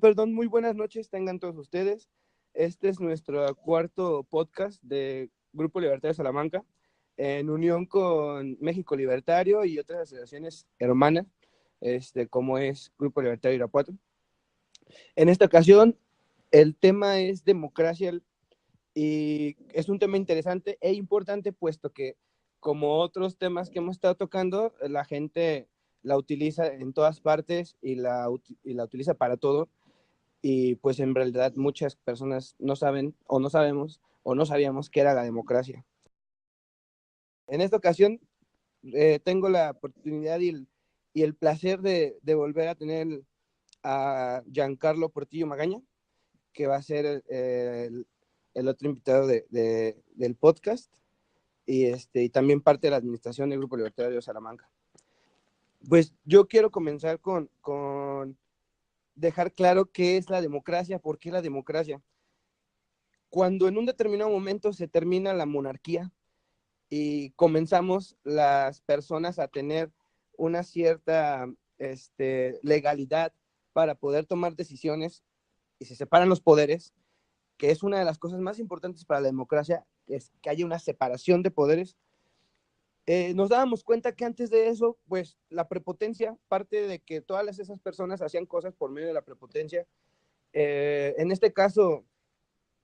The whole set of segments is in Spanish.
Perdón, muy buenas noches tengan todos ustedes. Este es nuestro cuarto podcast de Grupo Libertario Salamanca, en unión con México Libertario y otras asociaciones hermanas, como es Grupo Libertario Irapuato. En esta ocasión, el tema es democracia y es un tema interesante e importante, puesto que, como otros temas que hemos estado tocando, la gente la utiliza en todas partes y la utiliza para todo. Y pues en realidad muchas personas no saben o no sabemos o no sabíamos qué era la democracia. En esta ocasión tengo la oportunidad y el placer de volver a tener a Giancarlo Portillo Magaña, que va a ser el otro invitado del podcast y también parte de la administración del Grupo Libertario de Salamanca. Pues yo quiero comenzar con dejar claro qué es la democracia, por qué la democracia. Cuando en un determinado momento se termina la monarquía y comenzamos las personas a tener una cierta legalidad para poder tomar decisiones y se separan los poderes, que es una de las cosas más importantes para la democracia, que es que haya una separación de poderes. Nos dábamos cuenta que antes de eso, pues la prepotencia, parte de que todas esas personas hacían cosas por medio de la prepotencia. En este caso,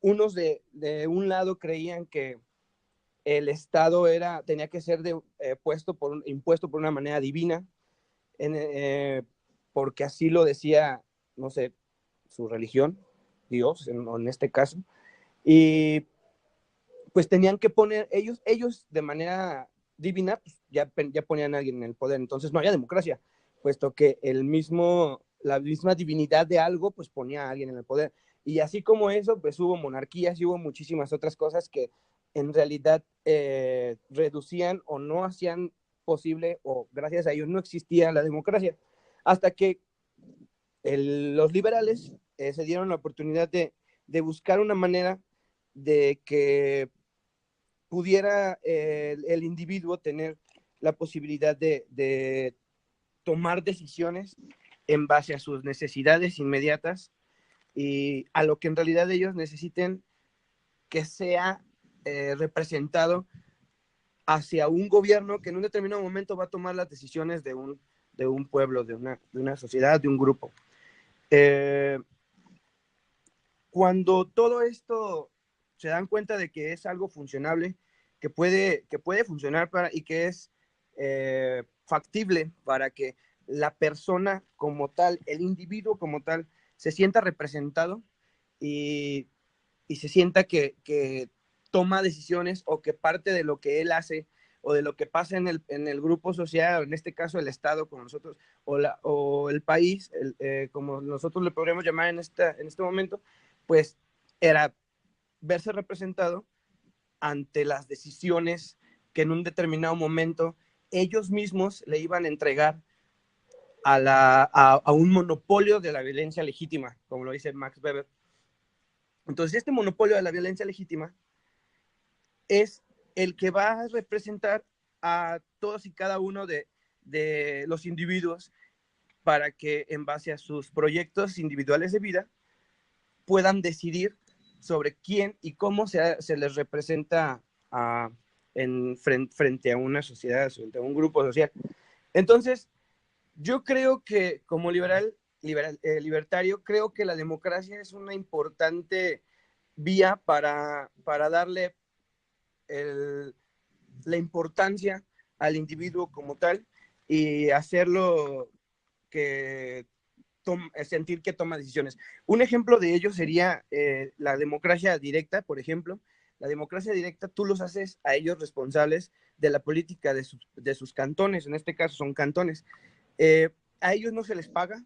unos de un lado creían que el Estado tenía que ser impuesto por una manera divina, porque así lo decía, no sé, su religión, Dios en este caso, y pues tenían que poner, ellos de manera divina, pues ya ponían a alguien en el poder, entonces no había democracia, puesto que la misma divinidad de algo, pues ponía a alguien en el poder. Y así como eso, pues hubo monarquías y hubo muchísimas otras cosas que en realidad reducían o no hacían posible, o gracias a ellos no existía la democracia, hasta que los liberales se dieron la oportunidad de buscar una manera de que pudiera el individuo tener la posibilidad de tomar decisiones en base a sus necesidades inmediatas y a lo que en realidad ellos necesiten que sea representado hacia un gobierno que en un determinado momento va a tomar las decisiones de un pueblo, de una sociedad, de un grupo. Cuando todo esto se dan cuenta de que es algo funcionable, que puede funcionar y que es factible para que la persona como tal, el individuo como tal, se sienta representado y, y se sienta que toma decisiones o que parte de lo que él hace o de lo que pasa en el grupo social, o en este caso el Estado, como nosotros, o el país, como nosotros le podríamos llamar en este momento, pues era verse representado ante las decisiones que en un determinado momento ellos mismos le iban a entregar a un monopolio de la violencia legítima, como lo dice Max Weber. Entonces, este monopolio de la violencia legítima es el que va a representar a todos y cada uno de los individuos para que en base a sus proyectos individuales de vida puedan decidir sobre quién y cómo se les representa frente a una sociedad, frente a un grupo social. Entonces, yo creo que como libertario, creo que la democracia es una importante vía para darle la importancia al individuo como tal y hacerlo que sentir que toma decisiones. Un ejemplo de ello sería la democracia directa, por ejemplo. La democracia directa, tú los haces a ellos responsables de la política de sus cantones, en este caso son cantones. A ellos no se les paga,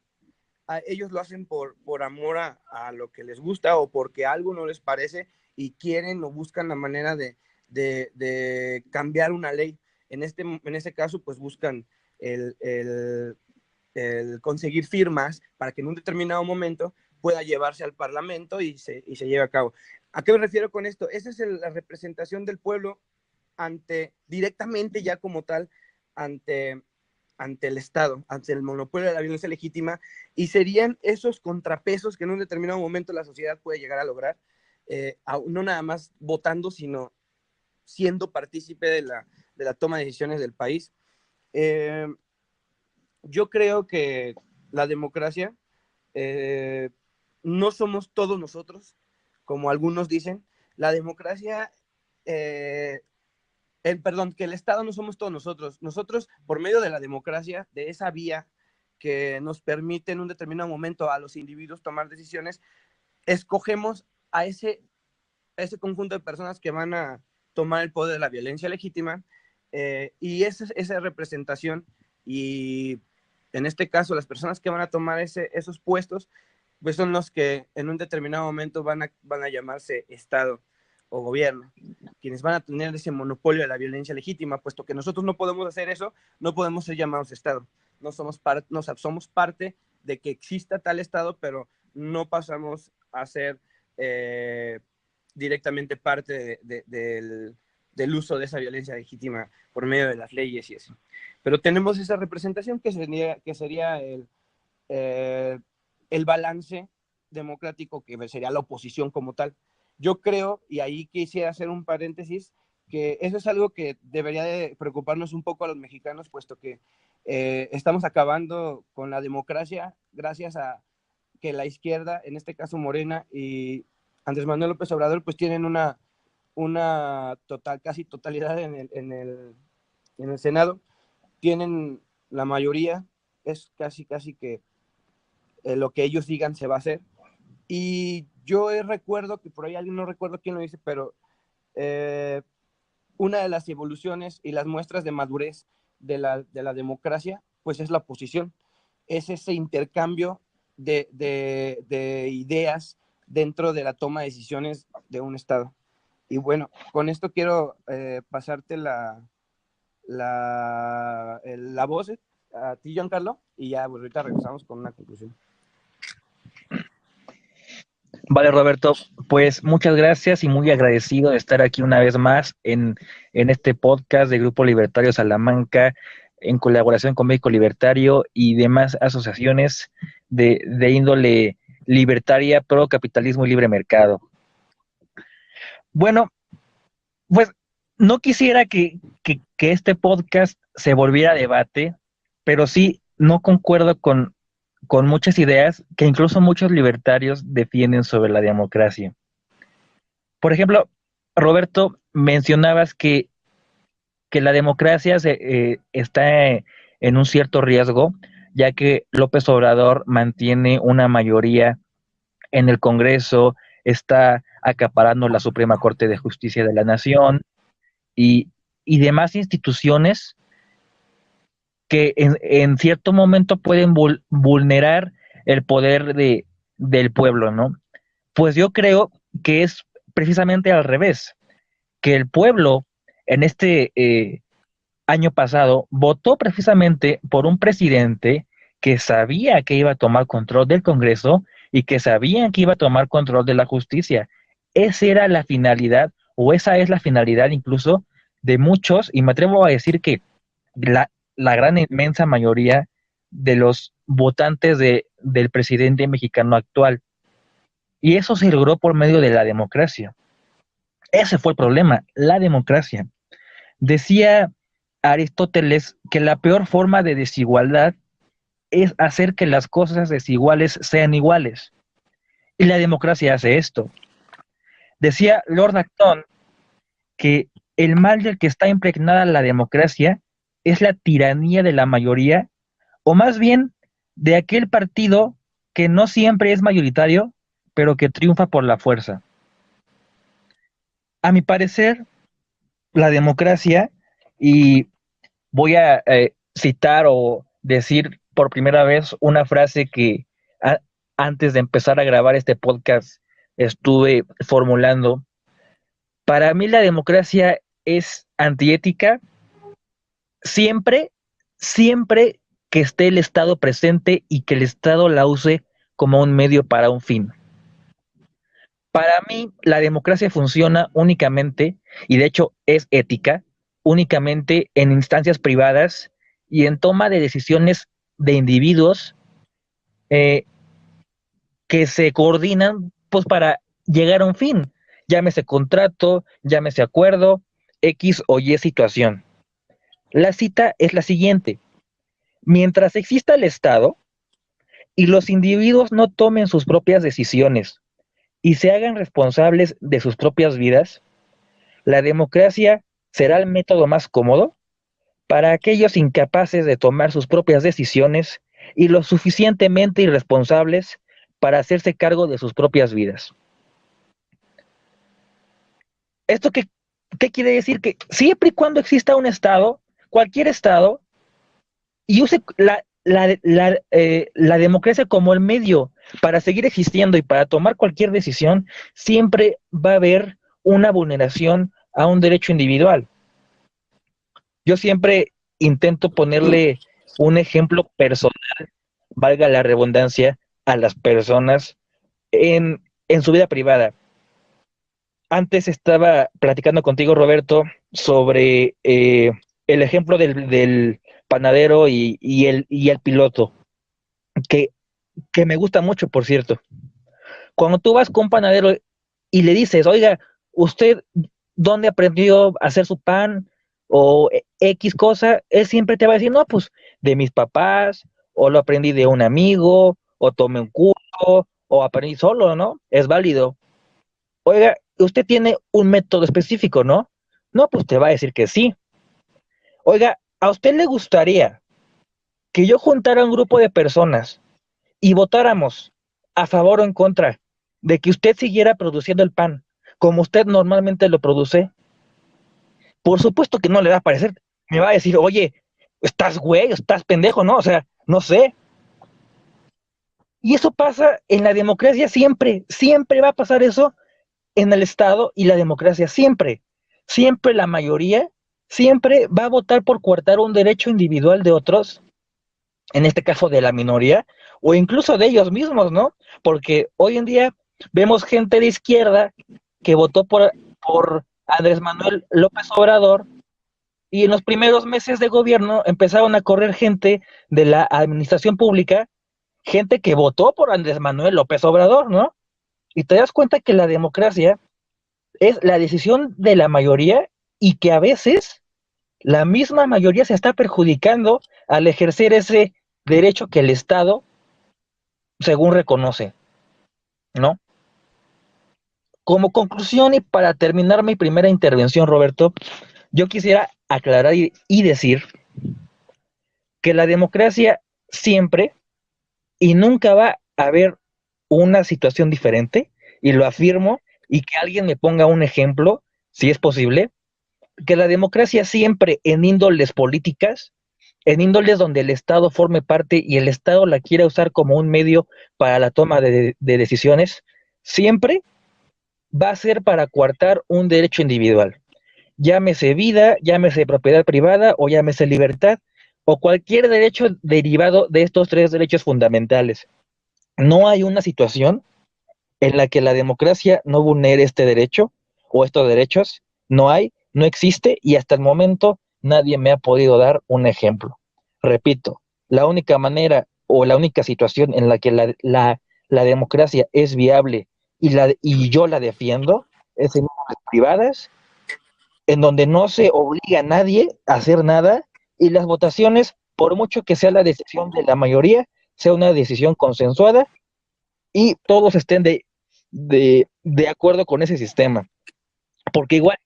a ellos lo hacen por amor a lo que les gusta o porque algo no les parece y quieren o buscan la manera de cambiar una ley. En este caso, pues buscan el, el, el conseguir firmas para que en un determinado momento pueda llevarse al Parlamento y se lleve a cabo. ¿A qué me refiero con esto? Esa es la representación del pueblo directamente ya como tal, ante ante el Estado, ante el monopolio de la violencia legítima, y serían esos contrapesos que en un determinado momento la sociedad puede llegar a lograr, no nada más votando, sino siendo partícipe de la toma de decisiones del país. Yo creo que la democracia no somos todos nosotros, como algunos dicen. La democracia, perdón, que el Estado no somos todos nosotros. Nosotros, por medio de la democracia, de esa vía que nos permite en un determinado momento a los individuos tomar decisiones, escogemos a ese conjunto de personas que van a tomar el poder de la violencia legítima, y esa representación, y en este caso las personas que van a tomar esos puestos, pues son los que en un determinado momento van a llamarse Estado o gobierno, quienes van a tener ese monopolio de la violencia legítima, puesto que nosotros no podemos hacer eso, no podemos ser llamados Estado. No somos parte de que exista tal Estado, pero no pasamos a ser directamente parte del uso de esa violencia legítima por medio de las leyes y eso. Pero tenemos esa representación que sería el balance democrático, que sería la oposición como tal. Yo creo, y ahí quisiera hacer un paréntesis, que eso es algo que debería de preocuparnos un poco a los mexicanos, puesto que estamos acabando con la democracia gracias a que la izquierda, en este caso Morena y Andrés Manuel López Obrador, pues tienen una casi totalidad en el Senado, tienen la mayoría, es casi que lo que ellos digan se va a hacer. Y yo recuerdo que por ahí alguien, no recuerdo quién lo dice, pero una de las evoluciones y las muestras de madurez de la democracia, pues es la oposición, es ese intercambio de ideas dentro de la toma de decisiones de un Estado. Y bueno, con esto quiero pasarte la voz a ti, Giancarlo, y ya pues, ahorita regresamos con una conclusión. Vale, Roberto, pues muchas gracias y muy agradecido de estar aquí una vez más en este podcast de Grupo Libertario Salamanca, en colaboración con México Libertario y demás asociaciones de índole libertaria, pro capitalismo y libre mercado. Bueno, pues no quisiera que este podcast se volviera debate, pero sí no concuerdo con muchas ideas que incluso muchos libertarios defienden sobre la democracia. Por ejemplo, Roberto, mencionabas que la democracia está en un cierto riesgo, ya que López Obrador mantiene una mayoría en el Congreso, está acaparando la Suprema Corte de Justicia de la Nación y demás instituciones que en cierto momento pueden vulnerar el poder del pueblo, ¿no? Pues yo creo que es precisamente al revés, que el pueblo en este año pasado votó precisamente por un presidente que sabía que iba a tomar control del Congreso y que sabía que iba a tomar control de la justicia. Esa era la finalidad, o esa es la finalidad incluso de muchos, y me atrevo a decir que la gran inmensa mayoría de los votantes del presidente mexicano actual. Y eso se logró por medio de la democracia. Ese fue el problema, la democracia. Decía Aristóteles que la peor forma de desigualdad es hacer que las cosas desiguales sean iguales. Y la democracia hace esto. Decía Lord Acton que el mal del que está impregnada la democracia es la tiranía de la mayoría, o más bien de aquel partido que no siempre es mayoritario, pero que triunfa por la fuerza. A mi parecer, la democracia, y voy a citar o decir por primera vez una frase que antes de empezar a grabar este podcast estuve formulando. Para mí la democracia es antiética siempre que esté el Estado presente y que el Estado la use como un medio para un fin. Para mí, la democracia funciona únicamente, y de hecho es ética, únicamente en instancias privadas y en toma de decisiones de individuos eh, que se coordinan pues para llegar a un fin, llámese contrato, llámese acuerdo, X o Y situación. La cita es la siguiente: mientras exista el Estado y los individuos no tomen sus propias decisiones y se hagan responsables de sus propias vidas, la democracia será el método más cómodo para aquellos incapaces de tomar sus propias decisiones y lo suficientemente irresponsables para hacerse cargo de sus propias vidas. ¿Esto qué quiere decir? Que siempre y cuando exista un Estado, cualquier Estado, y use la democracia como el medio para seguir existiendo y para tomar cualquier decisión, siempre va a haber una vulneración a un derecho individual. Yo siempre intento ponerle un ejemplo personal, valga la redundancia, a las personas en su vida privada. Antes estaba platicando contigo, Roberto, sobre el ejemplo del panadero y el piloto, que, que me gusta mucho, por cierto. Cuando tú vas con un panadero y le dices, oiga, ¿usted dónde aprendió a hacer su pan? O X cosa, él siempre te va a decir, no, pues de mis papás, o lo aprendí de un amigo, o tomé un curso, o aprendí solo, ¿no? Es válido. Oiga, usted tiene un método específico, ¿no? No, pues te va a decir que sí. Oiga, ¿a usted le gustaría que yo juntara un grupo de personas y votáramos a favor o en contra de que usted siguiera produciendo el pan como usted normalmente lo produce? Por supuesto que no le va a parecer. Me va a decir, oye, estás güey, estás pendejo, ¿no? O sea, no sé. Y eso pasa en la democracia siempre, siempre va a pasar eso en el Estado y la democracia, siempre, siempre la mayoría, siempre va a votar por coartar un derecho individual de otros, en este caso de la minoría, o incluso de ellos mismos, ¿no? Porque hoy en día vemos gente de izquierda que votó por Andrés Manuel López Obrador y en los primeros meses de gobierno empezaron a correr gente de la administración pública, gente que votó por Andrés Manuel López Obrador, ¿no? Y te das cuenta que la democracia es la decisión de la mayoría y que a veces la misma mayoría se está perjudicando al ejercer ese derecho que el Estado, según reconoce, ¿no? Como conclusión y para terminar mi primera intervención, Roberto, yo quisiera aclarar y decir que la democracia siempre y nunca va a haber una situación diferente, y lo afirmo, y que alguien me ponga un ejemplo, si es posible, que la democracia siempre en índoles políticas, en índoles donde el Estado forme parte y el Estado la quiera usar como un medio para la toma de decisiones, siempre va a ser para coartar un derecho individual. Llámese vida, llámese propiedad privada o llámese libertad o cualquier derecho derivado de estos tres derechos fundamentales. No hay una situación en la que la democracia no vulnere este derecho o estos derechos. No hay, no existe y hasta el momento nadie me ha podido dar un ejemplo. Repito, la única manera o la única situación en la que la democracia es viable y yo la defiendo es en privadas, en donde no se obliga a nadie a hacer nada y las votaciones, por mucho que sea la decisión de la mayoría, sea una decisión consensuada y todos estén de acuerdo con ese sistema. Porque igual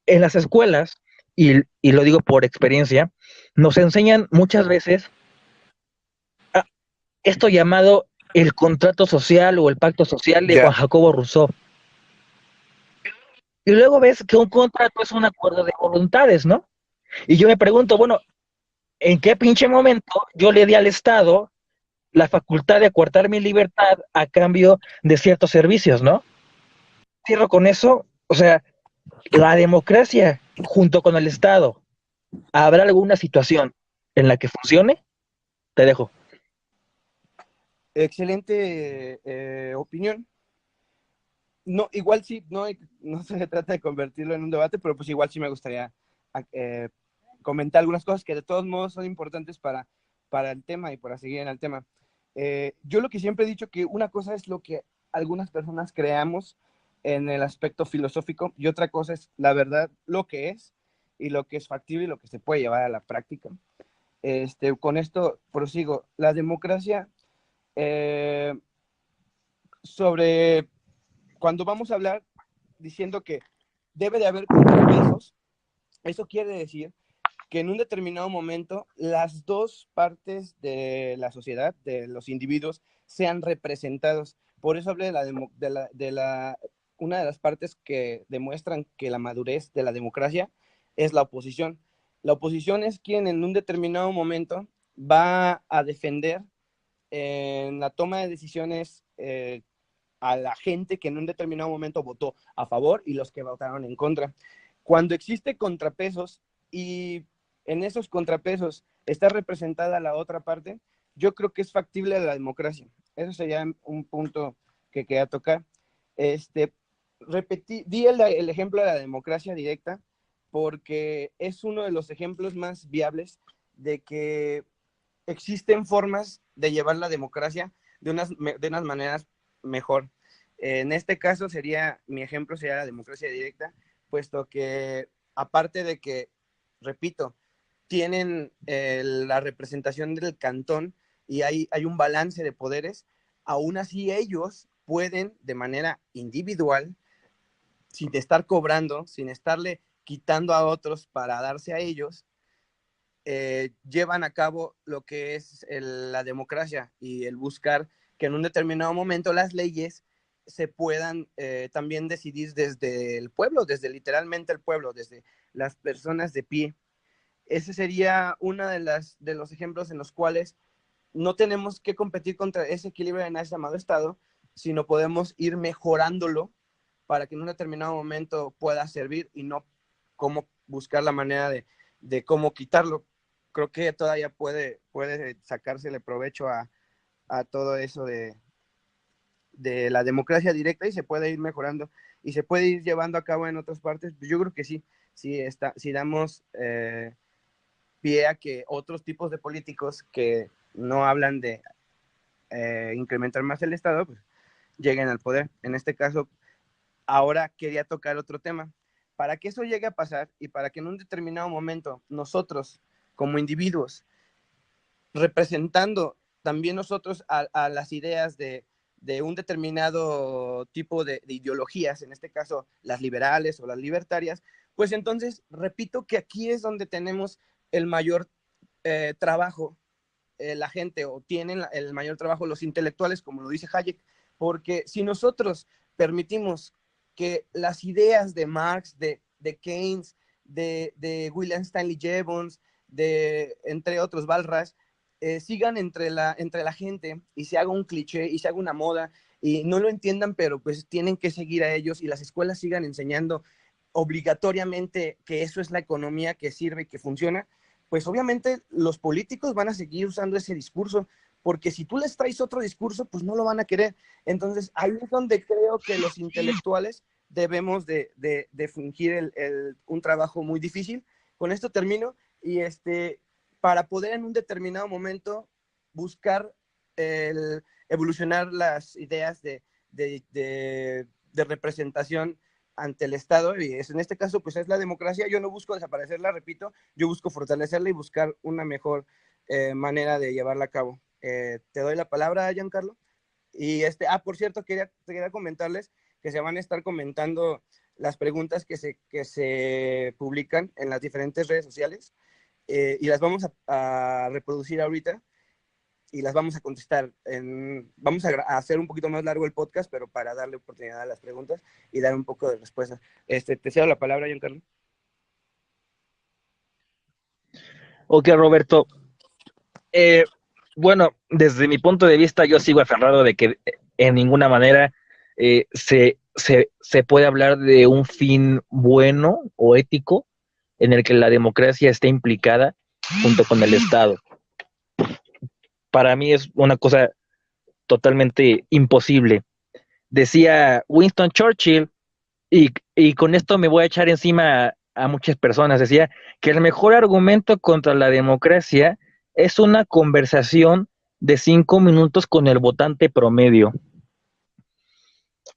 en las escuelas, y lo digo por experiencia, nos enseñan muchas veces a esto llamado el contrato social o el pacto social de Juan Ya. Jacobo Rousseau. Y luego ves que un contrato es un acuerdo de voluntades, ¿no? Y yo me pregunto, bueno, ¿en qué pinche momento yo le di al Estado la facultad de coartar mi libertad a cambio de ciertos servicios, ¿no? Cierro con eso, o sea, la democracia junto con el Estado, ¿habrá alguna situación en la que funcione? Te dejo. Excelente opinión. No, igual sí, no, no se trata de convertirlo en un debate, pero pues igual sí me gustaría eh, comentar algunas cosas que de todos modos son importantes para el tema y para seguir en el tema. Yo lo que siempre he dicho que una cosa es lo que algunas personas creamos en el aspecto filosófico y otra cosa es la verdad, lo que es y lo que es factible y lo que se puede llevar a la práctica. Con esto prosigo. La democracia, sobre cuando vamos a hablar diciendo que debe de haber contrapesos, eso quiere decir que en un determinado momento las dos partes de la sociedad, de los individuos, sean representados. Por eso hablé una de las partes que demuestran que la madurez de la democracia es la oposición. La oposición es quien en un determinado momento va a defender en la toma de decisiones a la gente que en un determinado momento votó a favor y los que votaron en contra. Cuando existe contrapesos y en esos contrapesos está representada la otra parte, yo creo que es factible la democracia. Eso sería un punto que quería tocar. Di el ejemplo de la democracia directa porque es uno de los ejemplos más viables de que existen formas de llevar la democracia de unas maneras mejor. En este caso mi ejemplo sería la democracia directa, puesto que aparte de que, repito, tienen la representación del cantón y hay un balance de poderes, aún así ellos pueden de manera individual, sin estar cobrando, sin estarle quitando a otros para darse a ellos, llevan a cabo lo que es la democracia y el buscar que en un determinado momento las leyes se puedan también decidir desde el pueblo, desde literalmente el pueblo, desde las personas de pie. Ese sería uno de los ejemplos en los cuales no tenemos que competir contra ese equilibrio en ese llamado Estado, sino podemos ir mejorándolo para que en un determinado momento pueda servir y no cómo buscar la manera de cómo quitarlo. Creo que todavía puede sacársele provecho a todo eso de la democracia directa y se puede ir mejorando y se puede ir llevando a cabo en otras partes. Yo creo que sí si damos pie a que otros tipos de políticos que no hablan de incrementar más el Estado, pues lleguen al poder. En este caso, ahora quería tocar otro tema. Para que eso llegue a pasar y para que en un determinado momento nosotros, como individuos, representando también nosotros a las ideas de un determinado tipo de ideologías, en este caso las liberales o las libertarias, pues entonces repito que aquí es donde tenemos el mayor trabajo la gente o tienen el mayor trabajo los intelectuales, como lo dice Hayek, porque si nosotros permitimos que las ideas de Marx, de Keynes, de William Stanley Jevons, entre otros, Balras, sigan entre la gente y se haga un cliché y se haga una moda y no lo entiendan, pero pues tienen que seguir a ellos y las escuelas sigan enseñando obligatoriamente que eso es la economía que sirve y que funciona, pues obviamente los políticos van a seguir usando ese discurso, porque si tú les traes otro discurso, pues no lo van a querer. Entonces, ahí es donde creo que los intelectuales debemos de fingir un trabajo muy difícil. Con esto termino, y para poder en un determinado momento buscar evolucionar las ideas de representación ante el Estado, y en este caso pues es la democracia. Yo no busco desaparecerla, repito, yo busco fortalecerla y buscar una mejor manera de llevarla a cabo. Te doy la palabra, Giancarlo. Y por cierto, quería comentarles que se van a estar comentando las preguntas que se publican en las diferentes redes sociales y las vamos a reproducir ahorita y las vamos a contestar. Vamos a hacer un poquito más largo el podcast, pero para darle oportunidad a las preguntas y dar un poco de respuesta. Te cedo la palabra, Giancarlo. Ok, Roberto. Bueno, desde mi punto de vista, yo sigo aferrado de que en ninguna manera se puede hablar de un fin bueno o ético en el que la democracia esté implicada junto con el Estado. Para mí es una cosa totalmente imposible. Decía Winston Churchill, y con esto me voy a echar encima a muchas personas. Decía que el mejor argumento contra la democracia es una conversación de 5 minutos con el votante promedio.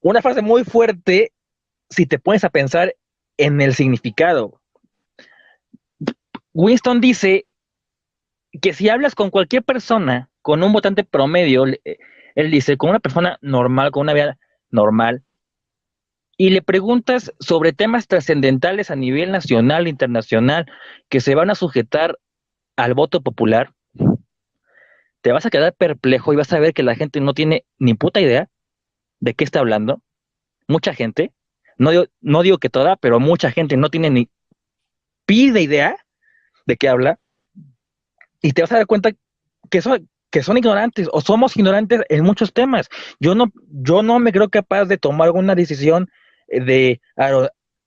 Una frase muy fuerte si te pones a pensar en el significado. Winston dice que si hablas con cualquier persona, con un votante promedio, él dice, con una persona normal, con una vida normal, y le preguntas sobre temas trascendentales a nivel nacional, internacional, que se van a sujetar al voto popular, te vas a quedar perplejo y vas a ver que la gente no tiene ni puta idea de qué está hablando. Mucha gente, no digo que toda, pero mucha gente no tiene ni pide idea de qué habla, y te vas a dar cuenta que son ignorantes o somos ignorantes en muchos temas. Yo no me creo capaz de tomar alguna decisión de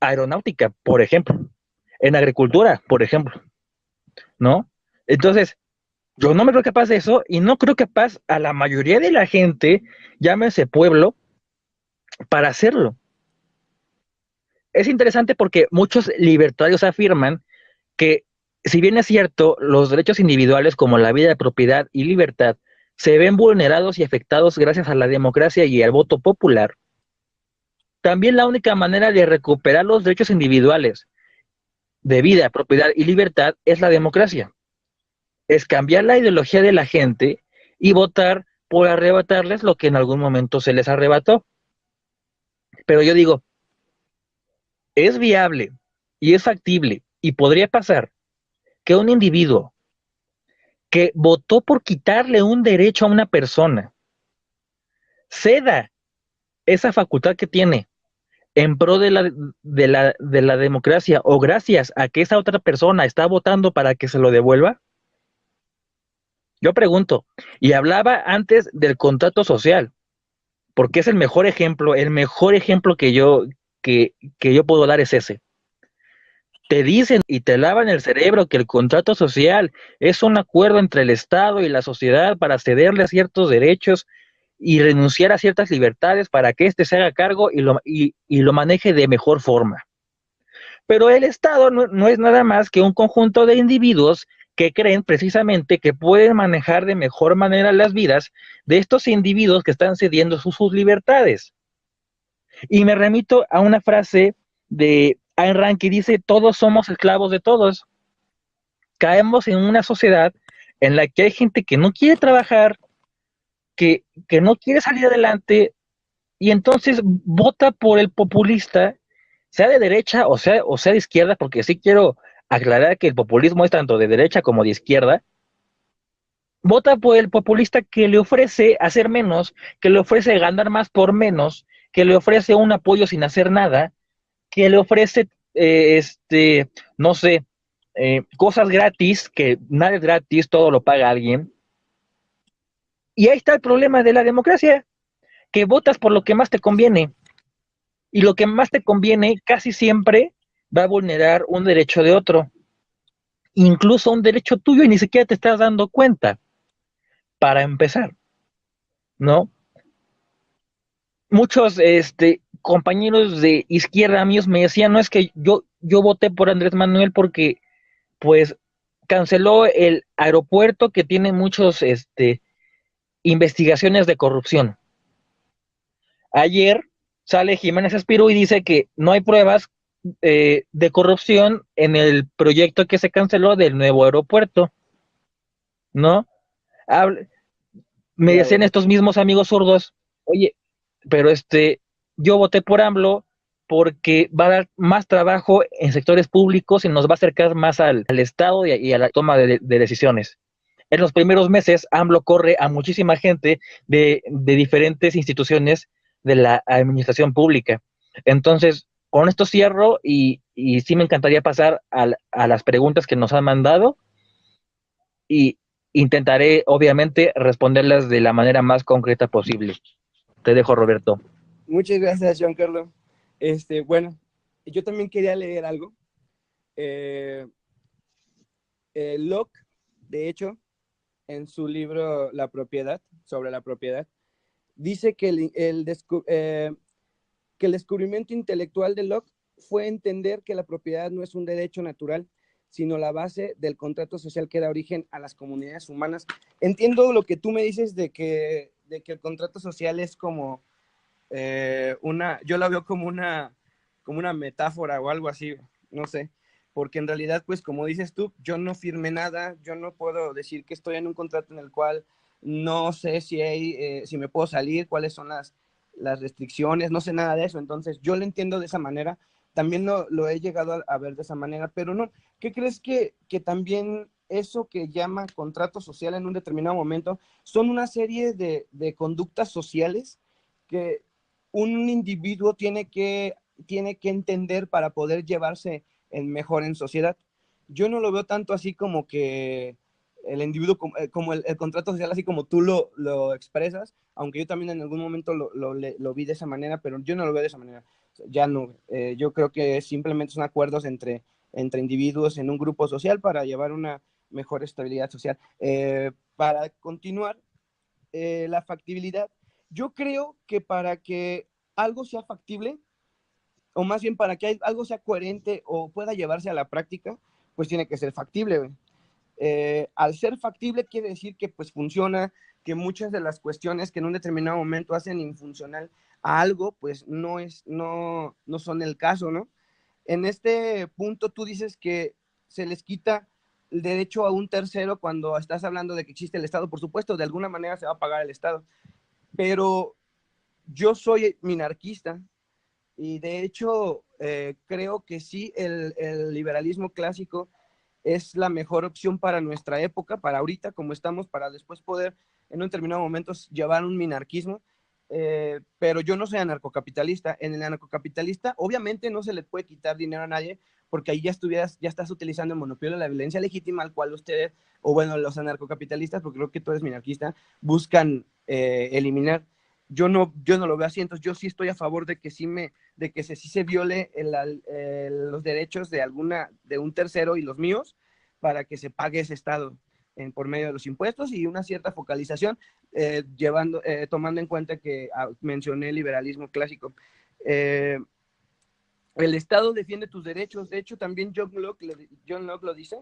aeronáutica, por ejemplo, en agricultura, por ejemplo, ¿no? Entonces, yo no me creo capaz de eso y no creo capaz a la mayoría de la gente, llámese pueblo, para hacerlo. Es interesante porque muchos libertarios afirman que, si bien es cierto, los derechos individuales como la vida de propiedad y libertad se ven vulnerados y afectados gracias a la democracia y al voto popular, también la única manera de recuperar los derechos individuales de vida, propiedad y libertad es la democracia. Es cambiar la ideología de la gente y votar por arrebatarles lo que en algún momento se les arrebató. Pero yo digo, es viable y es factible y podría pasar que un individuo que votó por quitarle un derecho a una persona ceda esa facultad que tiene en pro de la democracia, o gracias a que esa otra persona está votando para que se lo devuelva. Yo pregunto, y hablaba antes del contrato social, porque es el mejor ejemplo que yo puedo dar es ese. Te dicen y te lavan el cerebro que el contrato social es un acuerdo entre el Estado y la sociedad para cederle a ciertos derechos y renunciar a ciertas libertades para que éste se haga cargo y lo maneje de mejor forma. Pero el Estado no es nada más que un conjunto de individuos que creen precisamente que pueden manejar de mejor manera las vidas de estos individuos que están cediendo sus libertades. Y me remito a una frase de Ayn Rand que dice, todos somos esclavos de todos. Caemos en una sociedad en la que hay gente que no quiere trabajar, que no quiere salir adelante, y entonces vota por el populista, sea de derecha o sea de izquierda, porque sí quiero aclarar que el populismo es tanto de derecha como de izquierda. Vota por el populista que le ofrece hacer menos, que le ofrece ganar más por menos, que le ofrece un apoyo sin hacer nada, que le ofrece, no sé, cosas gratis, que nada es gratis, todo lo paga alguien. Y ahí está el problema de la democracia, que votas por lo que más te conviene. Y lo que más te conviene casi siempre va a vulnerar un derecho de otro, incluso un derecho tuyo, y ni siquiera te estás dando cuenta, para empezar, ¿no? Muchos compañeros de izquierda míos me decían, no, es que yo voté por Andrés Manuel porque pues canceló el aeropuerto que tiene muchos investigaciones de corrupción. Ayer sale Jiménez Espiro y dice que no hay pruebas de corrupción en el proyecto que se canceló del nuevo aeropuerto, ¿no? Hable, me decían Claro. estos mismos amigos zurdos, oye, pero yo voté por AMLO porque va a dar más trabajo en sectores públicos y nos va a acercar más al Estado y a la toma de decisiones. En los primeros meses, AMLO corre a muchísima gente de diferentes instituciones de la administración pública. Entonces, con esto cierro y sí me encantaría pasar a las preguntas que nos han mandado y intentaré, obviamente, responderlas de la manera más concreta posible. Te dejo, Roberto. Muchas gracias, Juan Carlos. Bueno, yo también quería leer algo. Eh, Locke, de hecho, en su libro La propiedad, sobre la propiedad, dice que que el descubrimiento intelectual de Locke fue entender que la propiedad no es un derecho natural, sino la base del contrato social que da origen a las comunidades humanas. Entiendo lo que tú me dices de que el contrato social es como yo la veo como una metáfora o algo así, no sé, porque en realidad, pues como dices tú, yo no firmé nada, yo no puedo decir que estoy en un contrato en el cual no sé si me puedo salir, cuáles son las restricciones, no sé nada de eso, entonces yo lo entiendo de esa manera, también lo he llegado a ver de esa manera, pero no, ¿qué crees que también eso que llama contrato social en un determinado momento son una serie de conductas sociales que un individuo tiene que entender para poder llevarse mejor en sociedad? Yo no lo veo tanto así como que el individuo, como el contrato social, así como tú lo expresas, aunque yo también en algún momento lo vi de esa manera, pero yo no lo veo de esa manera. Ya no, yo creo que simplemente son acuerdos entre individuos en un grupo social para llevar una mejor estabilidad social. Para continuar, la factibilidad. Yo creo que para que algo sea factible, o más bien para que algo sea coherente o pueda llevarse a la práctica, pues tiene que ser factible. Al ser factible quiere decir que pues funciona, que muchas de las cuestiones que en un determinado momento hacen infuncional a algo, pues no son el caso, ¿no? En este punto tú dices que se les quita el derecho a un tercero cuando estás hablando de que existe el Estado. Por supuesto, de alguna manera se va a pagar el Estado, pero yo soy minarquista y de hecho creo que sí, el liberalismo clásico es la mejor opción para nuestra época, para ahorita como estamos, para después poder en un determinado momento llevar un minarquismo. Pero yo no soy anarcocapitalista. En el anarcocapitalista obviamente no se le puede quitar dinero a nadie, porque ahí ya estás utilizando el monopolio de la violencia legítima al cual ustedes, o bueno, los anarcocapitalistas, porque creo que tú eres minarquista, buscan eliminar. Yo no lo veo así, entonces yo sí estoy a favor de que sí se viole los derechos de un tercero y los míos para que se pague ese Estado por medio de los impuestos y una cierta focalización, tomando en cuenta que mencioné el liberalismo clásico. Eh, el Estado defiende tus derechos. De hecho, también John Locke lo dice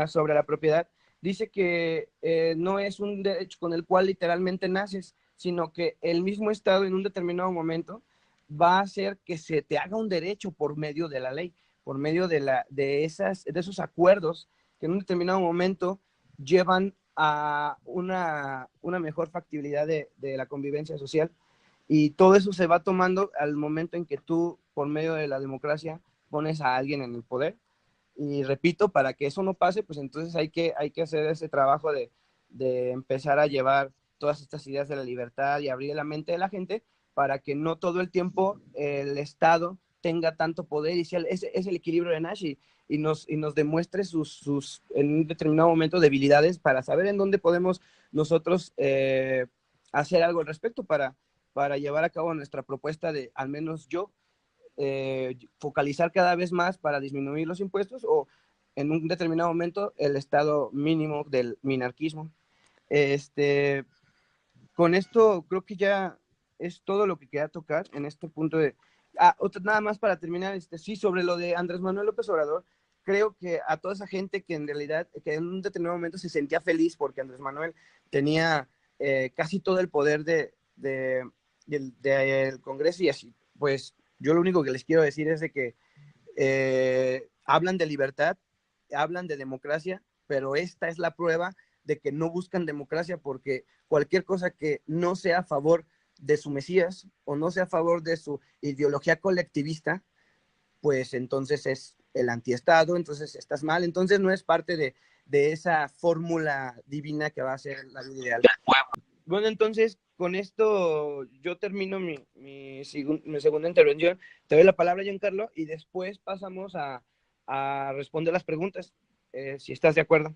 sobre la propiedad. Dice que no es un derecho con el cual literalmente naces, sino que el mismo Estado en un determinado momento va a hacer que se te haga un derecho por medio de la ley, por medio de esos acuerdos que en un determinado momento llevan a una mejor factibilidad de la convivencia social. Y todo eso se va tomando al momento en que tú, por medio de la democracia, pones a alguien en el poder. Y repito, para que eso no pase, pues entonces hay que hacer ese trabajo de empezar a llevar todas estas ideas de la libertad y abrir la mente de la gente para que no todo el tiempo el Estado tenga tanto poder y sea es el equilibrio de Nash y nos demuestre en un determinado momento debilidades para saber en dónde podemos nosotros hacer algo al respecto para llevar a cabo nuestra propuesta de, al menos yo, focalizar cada vez más para disminuir los impuestos o en un determinado momento el estado mínimo del minarquismo. Este, con esto creo que ya es todo lo que quería tocar en este punto de... nada más para terminar, sí, sobre lo de Andrés Manuel López Obrador, creo que a toda esa gente que en realidad, que en un determinado momento se sentía feliz porque Andrés Manuel tenía casi todo el poder del Congreso y así, pues yo lo único que les quiero decir es de que hablan de libertad, hablan de democracia, pero esta es la prueba de que no buscan democracia porque cualquier cosa que no sea a favor de su Mesías o no sea a favor de su ideología colectivista, pues entonces es el antiestado, entonces estás mal, entonces no es parte de esa fórmula divina que va a ser la vida ideal. Bueno, entonces con esto yo termino mi segunda intervención. Te doy la palabra, Giancarlo, y después pasamos a responder las preguntas, si estás de acuerdo.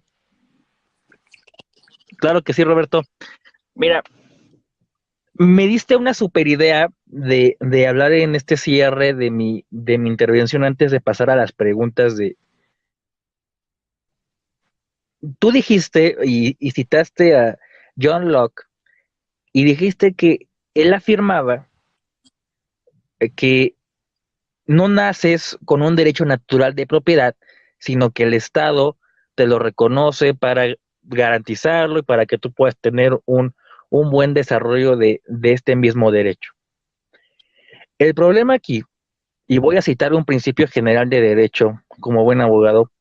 Claro que sí, Roberto. Mira, me diste una super idea de hablar en este cierre de mi intervención antes de pasar a las preguntas de... Tú dijiste y citaste a John Locke y dijiste que él afirmaba que no naces con un derecho natural de propiedad, sino que el Estado te lo reconoce para garantizarlo y para que tú puedas tener un buen desarrollo de este mismo derecho. El problema aquí, y voy a citar un principio general de derecho como buen abogado,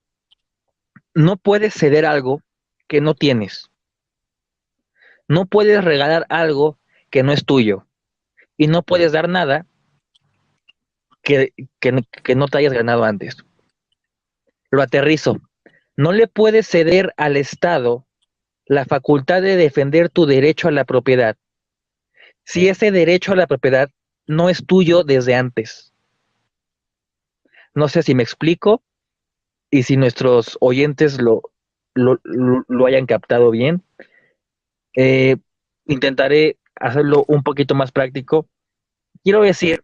no puedes ceder algo que no tienes. No puedes regalar algo que no es tuyo. Y no puedes dar nada que, que no te hayas ganado antes. Lo aterrizo. No le puedes ceder al Estado la facultad de defender tu derecho a la propiedad si ese derecho a la propiedad no es tuyo desde antes. No sé si me explico y si nuestros oyentes lo hayan captado bien. Eh, Intentaré hacerlo un poquito más práctico. Quiero decir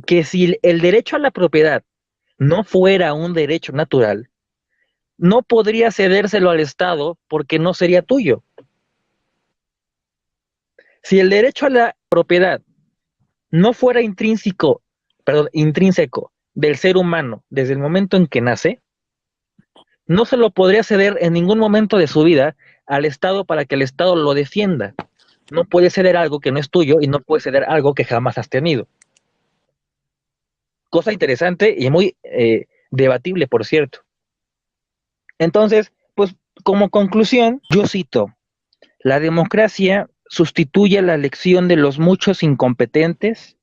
que si el derecho a la propiedad no fuera un derecho natural, no podría cedérselo al Estado porque no sería tuyo. Si el derecho a la propiedad no fuera intrínseco del ser humano desde el momento en que nace, no se lo podría ceder en ningún momento de su vida al Estado para que el Estado lo defienda. No puede ceder algo que no es tuyo y no puede ceder algo que jamás has tenido. Cosa interesante y muy debatible, por cierto. Entonces, pues como conclusión, yo cito, la democracia sustituye la elección de los muchos incompetentes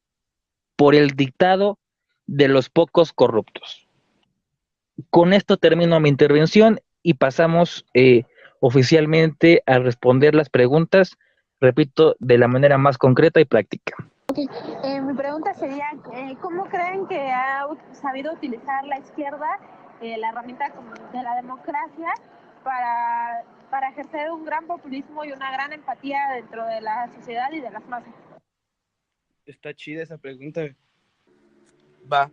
por el dictado de los pocos corruptos. Con esto termino mi intervención y pasamos oficialmente a responder las preguntas, repito, de la manera más concreta y práctica. Mi pregunta sería, ¿cómo creen que ha sabido utilizar la izquierda la herramienta de la democracia para ejercer un gran populismo y una gran empatía dentro de la sociedad y de las masas? Está chida esa pregunta. Va.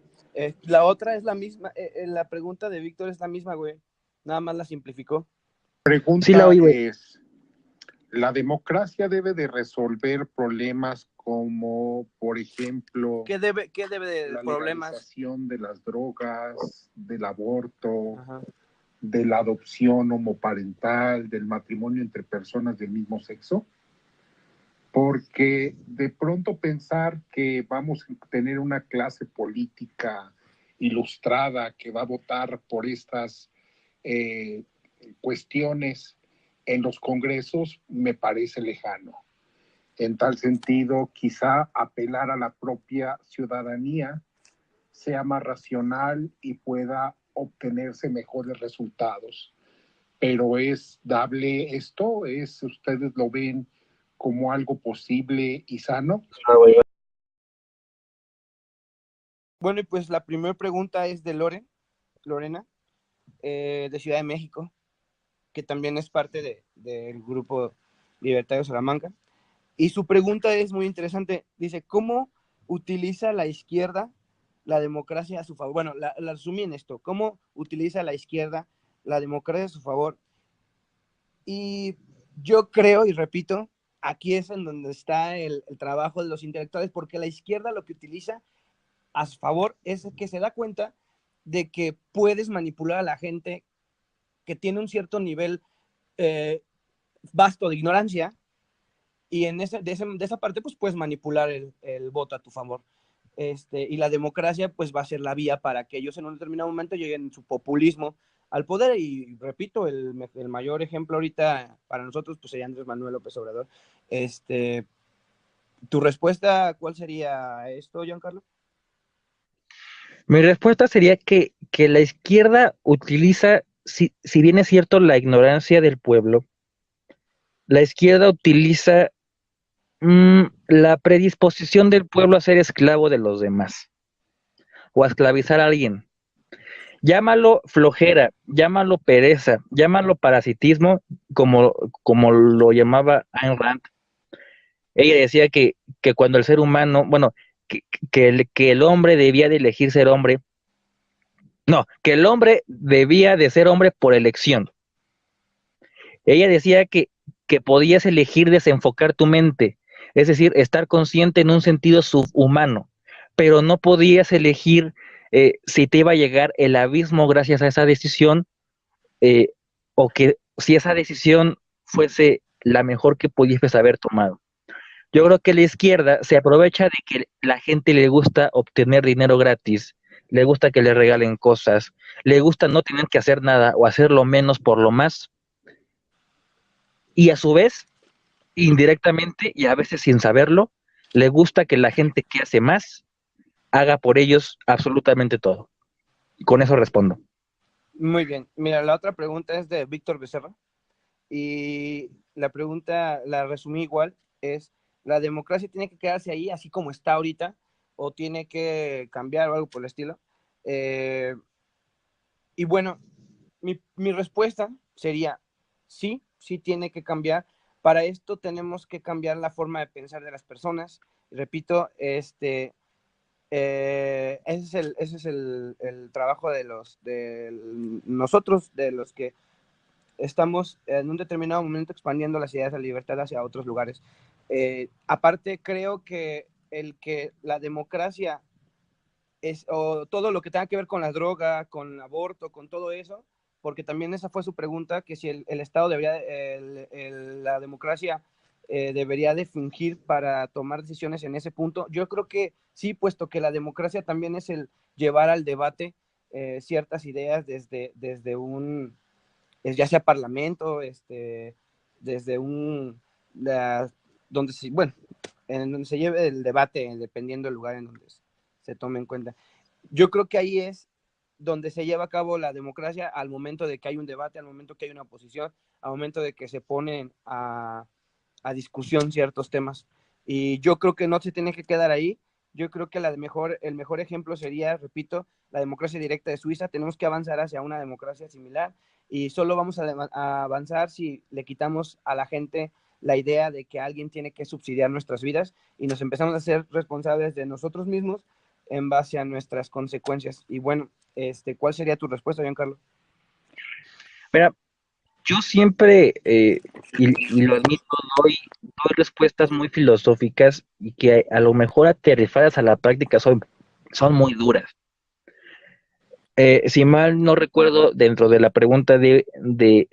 La otra es la misma. La pregunta de Víctor es la misma, güey. Nada más la simplificó. Pregunta Sí, la oí, güey. es, ¿la democracia debe de resolver problemas como, por ejemplo, ¿Qué debe de la problemas? legalización de las drogas, del aborto, Ajá. de la adopción homoparental, del matrimonio entre personas del mismo sexo? Porque de pronto pensar que vamos a tener una clase política ilustrada que va a votar por estas cuestiones en los congresos me parece lejano. En tal sentido, quizá apelar a la propia ciudadanía sea más racional y pueda obtenerse mejores resultados. Pero es dable esto, ustedes lo ven como algo posible y sano. Bueno, y pues la primera pregunta es de Lorena, de Ciudad de México, que también es parte del grupo Libertario Salamanca. Y su pregunta es muy interesante. Dice, ¿cómo utiliza la izquierda la democracia a su favor? Bueno, la resumí en esto. ¿Cómo utiliza la izquierda la democracia a su favor? Y yo creo, y repito, aquí es en donde está el trabajo de los intelectuales, porque la izquierda lo que utiliza a su favor es que se da cuenta de que puedes manipular a la gente que tiene un cierto nivel vasto de ignorancia, y de esa parte pues puedes manipular el voto a tu favor. Y la democracia pues va a ser la vía para que ellos en un determinado momento lleguen en su populismo al poder. Y repito, el mayor ejemplo ahorita para nosotros pues sería Andrés Manuel López Obrador. ¿Tu respuesta cuál sería a esto, Giancarlo? Mi respuesta sería que la izquierda utiliza, si bien es cierto, la ignorancia del pueblo, la izquierda utiliza la predisposición del pueblo a ser esclavo de los demás o a esclavizar a alguien. Llámalo flojera, llámalo pereza, llámalo parasitismo, como lo llamaba Ayn Rand. Ella decía que cuando el ser humano, bueno, que el hombre debía de elegir ser hombre, no, que el hombre debía de ser hombre por elección. Ella decía que podías elegir desenfocar tu mente, es decir, estar consciente en un sentido subhumano, pero no podías elegir si te iba a llegar el abismo gracias a esa decisión, o que si esa decisión fuese la mejor que pudieses haber tomado. Yo creo que la izquierda se aprovecha de que la gente le gusta obtener dinero gratis, le gusta que le regalen cosas, le gusta no tener que hacer nada o hacer lo menos por lo más, y a su vez, indirectamente y a veces sin saberlo, le gusta que la gente que hace más haga por ellos absolutamente todo. Y con eso respondo. Muy bien. Mira, la otra pregunta es de Víctor Becerra. Y la pregunta, la resumí igual, es, ¿la democracia tiene que quedarse ahí así como está ahorita o tiene que cambiar o algo por el estilo? Y bueno, mi respuesta sería, sí, sí tiene que cambiar. Para esto tenemos que cambiar la forma de pensar de las personas. Repito, ese es el trabajo de nosotros, de los que estamos en un determinado momento expandiendo las ideas de la libertad hacia otros lugares. Aparte, creo que la democracia o todo lo que tenga que ver con la droga, con el aborto, con todo eso, porque también esa fue su pregunta, que si el Estado debería, la democracia debería de fungir para tomar decisiones en ese punto. Yo creo que sí, puesto que la democracia también es el llevar al debate ciertas ideas desde un, ya sea parlamento, desde donde bueno, en donde se lleve el debate, dependiendo del lugar en donde se tome en cuenta. Yo creo que ahí es donde se lleva a cabo la democracia, al momento de que hay un debate, al momento que hay una oposición, al momento de que se ponen a discusión ciertos temas. Y yo creo que no se tiene que quedar ahí. Yo creo que el mejor ejemplo sería, repito, la democracia directa de Suiza. Tenemos que avanzar hacia una democracia similar y solo vamos a avanzar si le quitamos a la gente la idea de que alguien tiene que subsidiar nuestras vidas y nos empezamos a ser responsables de nosotros mismos en base a nuestras consecuencias. Y bueno, ¿cuál sería tu respuesta, Giancarlo? Mira, yo siempre, y lo admito, doy respuestas muy filosóficas y que a lo mejor aterrizadas a la práctica son muy duras. Si mal no recuerdo, dentro de la pregunta de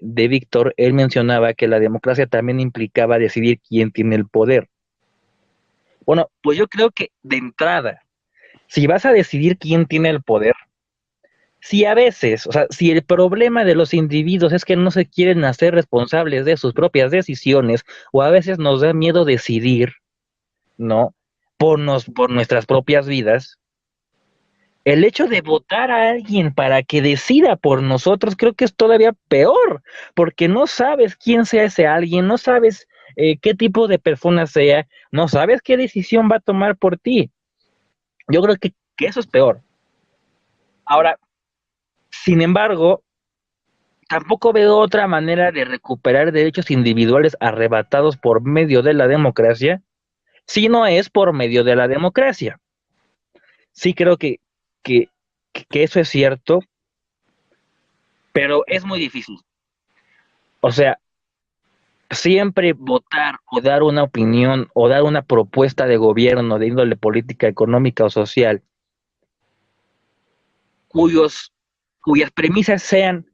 Víctor, él mencionaba que la democracia también implicaba decidir quién tiene el poder. Bueno, pues yo creo que de entrada, si vas a decidir quién tiene el poder, si a veces, o sea, si el problema de los individuos es que no se quieren hacer responsables de sus propias decisiones, o a veces nos da miedo decidir, ¿no? Por nuestras propias vidas, el hecho de votar a alguien para que decida por nosotros creo que es todavía peor, porque no sabes quién sea ese alguien, no sabes qué tipo de persona sea, no sabes qué decisión va a tomar por ti. Yo creo que eso es peor. Ahora, sin embargo, tampoco veo otra manera de recuperar derechos individuales arrebatados por medio de la democracia, si no es por medio de la democracia. Sí creo que, que eso es cierto, pero es muy difícil. O sea, siempre votar o dar una opinión o dar una propuesta de gobierno de índole política, económica o social, cuyas premisas sean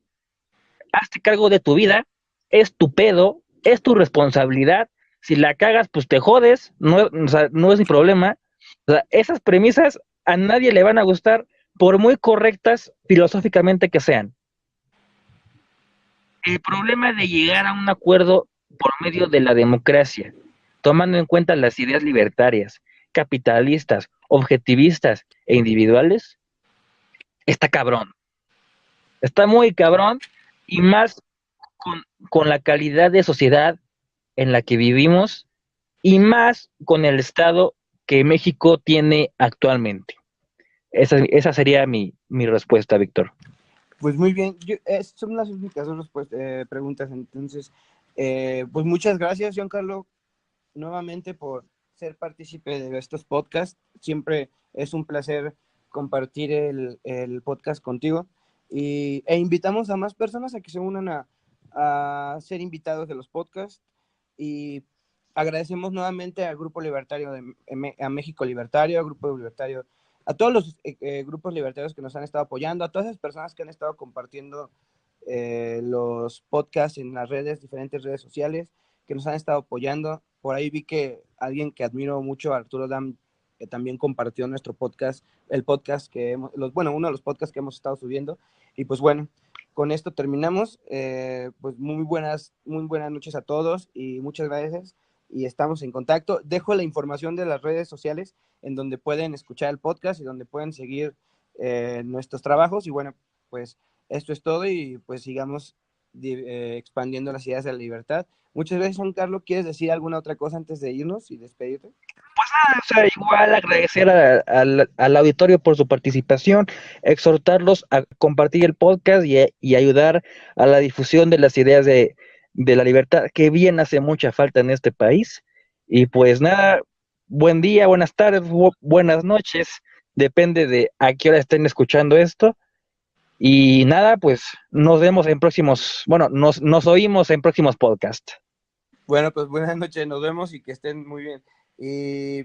hazte cargo de tu vida, es tu pedo, es tu responsabilidad, si la cagas, pues te jodes, no, o sea, no es mi problema. O sea, esas premisas a nadie le van a gustar, por muy correctas filosóficamente que sean. El problema de llegar a un acuerdo por medio de la democracia, tomando en cuenta las ideas libertarias, capitalistas, objetivistas e individuales, está cabrón. Está muy cabrón y más con la calidad de sociedad en la que vivimos y más con el estado que México tiene actualmente. Esa sería mi respuesta, Víctor. Pues muy bien, son las únicas dos preguntas, entonces, pues muchas gracias, Giancarlo, nuevamente por ser partícipe de estos podcasts. Siempre es un placer compartir el podcast contigo e invitamos a más personas a que se unan a ser invitados de los podcasts y agradecemos nuevamente al Grupo Libertario, a México Libertario, al Grupo Libertario a todos los grupos libertarios que nos han estado apoyando, a todas esas personas que han estado compartiendo los podcasts en las redes, diferentes redes sociales, que nos han estado apoyando. Por ahí vi que alguien que admiro mucho, Arturo Dam, que también compartió nuestro podcast, el podcast que uno de los podcasts que hemos estado subiendo. Y pues bueno, con esto terminamos. Pues muy buenas noches a todos y muchas gracias. Y estamos en contacto. Dejo la información de las redes sociales en donde pueden escuchar el podcast y donde pueden seguir nuestros trabajos. Y bueno, pues esto es todo y pues sigamos expandiendo las ideas de la libertad. Muchas gracias, Juan Carlos. ¿Quieres decir alguna otra cosa antes de irnos y despedirte? Pues nada, o sea, igual agradecer al auditorio por su participación, exhortarlos a compartir el podcast y ayudar a la difusión de las ideas de la libertad, que bien hace mucha falta en este país. Y pues nada, buen día, buenas tardes, buenas noches, depende de a qué hora estén escuchando esto. Y nada, pues nos vemos en nos oímos en próximos podcasts. Bueno, pues buenas noches, nos vemos y que estén muy bien. Y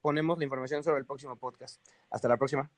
ponemos la información sobre el próximo podcast. Hasta la próxima.